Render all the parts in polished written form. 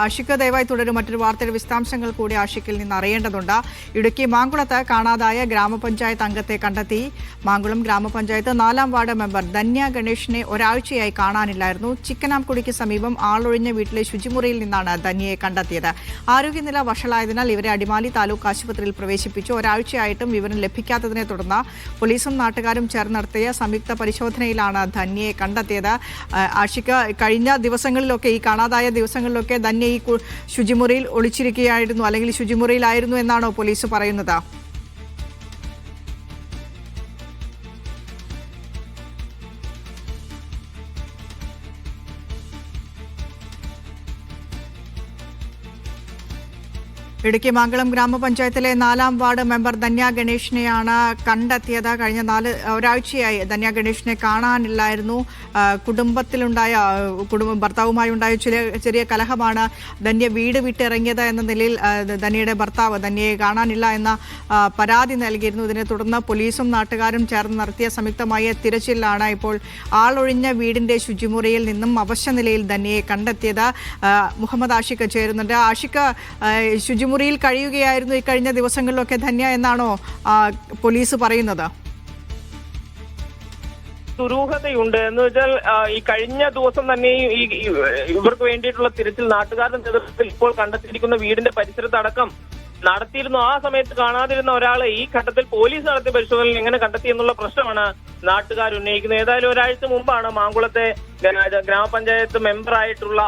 ആഷിഖ് ദയവായി തുടരും. മറ്റൊരു വാർത്തയുടെ വിശദാംശങ്ങൾ കൂടി ആഷിഖിൽ നിന്ന് അറിയേണ്ടതുണ്ട്. ഇടുക്കി മാങ്കുളത്ത് കാണാതായ ഗ്രാമപഞ്ചായത്ത് അംഗത്തെ കണ്ടെത്തി. മാങ്കുളം ഗ്രാമപഞ്ചായത്ത് 4-ാം വാർഡ് മെമ്പർ ധന്യ ഗണേഷിനെ ഒരാഴ്ചയായി കാണാനില്ലായിരുന്നു. ചിക്കനാംകുടിക്ക് സമീപം ആളൊഴിഞ്ഞ വീട്ടിലെ ശുചിമുറിയിൽ നിന്നാണ് ധന്യയെ കണ്ടെത്തിയത്. ആരോഗ്യനില വഷളായതിനാൽ ഇവരെ അടിമാലി താലൂക്ക് ആശുപത്രിയിൽ പ്രവേശിപ്പിച്ചു. ഒരാഴ്ചയായിട്ടും വിവരം ലഭിക്കാത്തതിനെ തുടർന്ന് പോലീസും നാട്ടുകാരും ചേർന്ന് നടത്തിയ സംയുക്ത പരിശോധനയിലാണ് ധന്യയെ കണ്ടെത്തിയത്. ആഷിഖ്, കഴിഞ്ഞ ദിവസങ്ങളിലൊക്കെ ഈ കാണാതായ ദിവസങ്ങളിലൊക്കെ ധന്യ ഈ ശുചിമുറിയിൽ ഒളിച്ചിരിക്കുകയായിരുന്നു, അല്ലെങ്കിൽ ശുചിമുറിയിലായിരുന്നു എന്നാണോ പോലീസ് പറയുന്നത്? ഇടുക്കി മാങ്കുളം ഗ്രാമപഞ്ചായത്തിലെ 4-ാം വാർഡ് മെമ്പർ ധന്യ ഗണേഷിനെയാണ് കണ്ടെത്തിയത്. കഴിഞ്ഞ ഒരാഴ്ചയായി ധന്യ ഗണേഷിനെ കാണാനില്ലായിരുന്നു. ഭർത്താവുമായി ഉണ്ടായ ചെറിയ കലഹമാണ് ധന്യ വീട് വിട്ടിറങ്ങിയത് എന്ന നിലയിൽ ധന്യയുടെ ഭർത്താവ് ധന്യയെ കാണാനില്ല എന്ന പരാതി നൽകിയിരുന്നു. ഇതിനെ തുടർന്ന് പോലീസും നാട്ടുകാരും ചേർന്ന് നടത്തിയ സംയുക്തമായ തിരച്ചിലാണ് ഇപ്പോൾ ആളൊഴിഞ്ഞ വീടിന്റെ ശുചിമുറിയിൽ നിന്നും അവശനിലയിൽ ധന്യയെ കണ്ടെത്തിയത്. മുഹമ്മദ് ആഷിഖ് ചേരുന്നുണ്ട്. ആഷിഖ്, ശുചിമുറിയിൽ കഴിയുകയായിരുന്നു ഈ കഴിഞ്ഞ ദിവസങ്ങളിലൊക്കെ ധന്യ എന്നാണോ പോലീസ് പറയുന്നത്? ദുരൂഹതയുണ്ട്. എന്ന് വെച്ചാൽ ഈ കഴിഞ്ഞ ദിവസം തന്നെ ഇവർക്ക് വേണ്ടിയിട്ടുള്ള തിരച്ചിൽ നാട്ടുകാരുടെ നേതൃത്വത്തിൽ ഇപ്പോൾ കണ്ടെത്തിയിരിക്കുന്ന വീടിന്റെ പരിസരത്തടക്കം നടത്തിയിരുന്നു. ആ സമയത്ത് കാണാതിരുന്ന ഒരാളെ ഈ ഘട്ടത്തിൽ പോലീസ് നടത്തിയ പരിശോധനയിൽ എങ്ങനെ കണ്ടെത്തി എന്നുള്ള പ്രശ്നമാണ് നാട്ടുകാർ ഉന്നയിക്കുന്നത്. ഏതായാലും ഒരാഴ്ച മുമ്പാണ് മാങ്കുളത്തെ ഗ്രാമപഞ്ചായത്ത് മെമ്പറായിട്ടുള്ള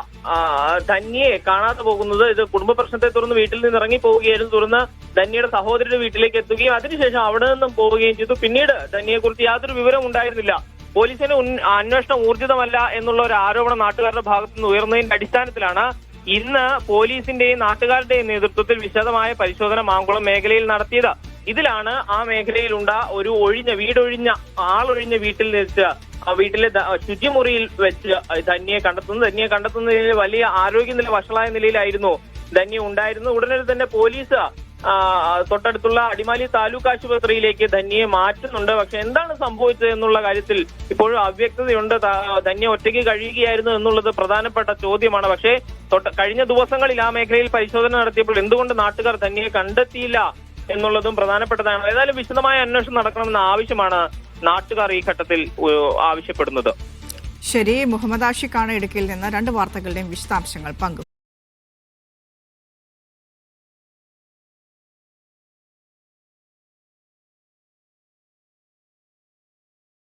ധന്യയെ കാണാതെ പോകുന്നത്. ഇത് കുടുംബ പ്രശ്നത്തെ തുടർന്ന് വീട്ടിൽ നിന്ന് ഇറങ്ങി പോവുകയായിരുന്നു. തുടർന്ന് ധന്യയുടെ സഹോദരിയുടെ വീട്ടിലേക്ക് എത്തുകയും അതിനുശേഷം അവിടെ നിന്നും പോവുകയും ചെയ്തു. പിന്നീട് ധന്യയെ കുറിച്ച് യാതൊരു വിവരം ഉണ്ടായിരുന്നില്ല. പോലീസിന് അന്വേഷണം ഊർജിതമല്ല എന്നുള്ള ഒരു ആരോപണം നാട്ടുകാരുടെ ഭാഗത്തു നിന്ന് ഉയർന്നതിന്റെ അടിസ്ഥാനത്തിലാണ് ഇന്ന് പോലീസിന്റെയും നാട്ടുകാരുടെയും നേതൃത്വത്തിൽ വിശദമായ പരിശോധന മാങ്കുളം മേഖലയിൽ നടത്തിയത്. ഇതിലാണ് ആ മേഖലയിലുണ്ട ഒരു ആളൊഴിഞ്ഞ വീട്ടിൽ വെച്ച് വീട്ടിലെ ശുചിമുറിയിൽ വെച്ച് ധന്യയെ കണ്ടെത്തുന്നതിൽ വലിയ ആരോഗ്യനില വഷളായ നിലയിലായിരുന്നു ധന്യ ഉണ്ടായിരുന്നു. ഉടനെ തന്നെ പോലീസ് തൊട്ടടുത്തുള്ള അടിമാലി താലൂക്ക് ആശുപത്രിയിലേക്ക് ധന്യയെ മാറ്റുന്നുണ്ട്. പക്ഷെ എന്താണ് സംഭവിച്ചത് എന്നുള്ള കാര്യത്തിൽ ഇപ്പോഴും അവ്യക്തതയുണ്ട്. ധന്യ ഒറ്റയ്ക്ക് കഴിയുകയായിരുന്നു എന്നുള്ളത് പ്രധാനപ്പെട്ട ചോദ്യമാണ്. പക്ഷേ കഴിഞ്ഞ ദിവസങ്ങളിൽ ആ മേഖലയിൽ പരിശോധന നടത്തിയപ്പോൾ എന്തുകൊണ്ട് നാട്ടുകാർ ധന്യയെ കണ്ടെത്തിയില്ല എന്നുള്ളതും പ്രധാനപ്പെട്ടതാണ്. ഏതായാലും വിശദമായ അന്വേഷണം നടക്കണമെന്ന ആവശ്യമാണ് നാട്ടുകാർ ഈ ഘട്ടത്തിൽ ആവശ്യപ്പെടുന്നത്. ശരി, മുഹമ്മദ് ആഷിഖാണ് ഇടുക്കിയിൽ നിന്ന് 2 വാർത്തകളുടെയും വിശദാംശങ്ങൾ പങ്കുവച്ചു.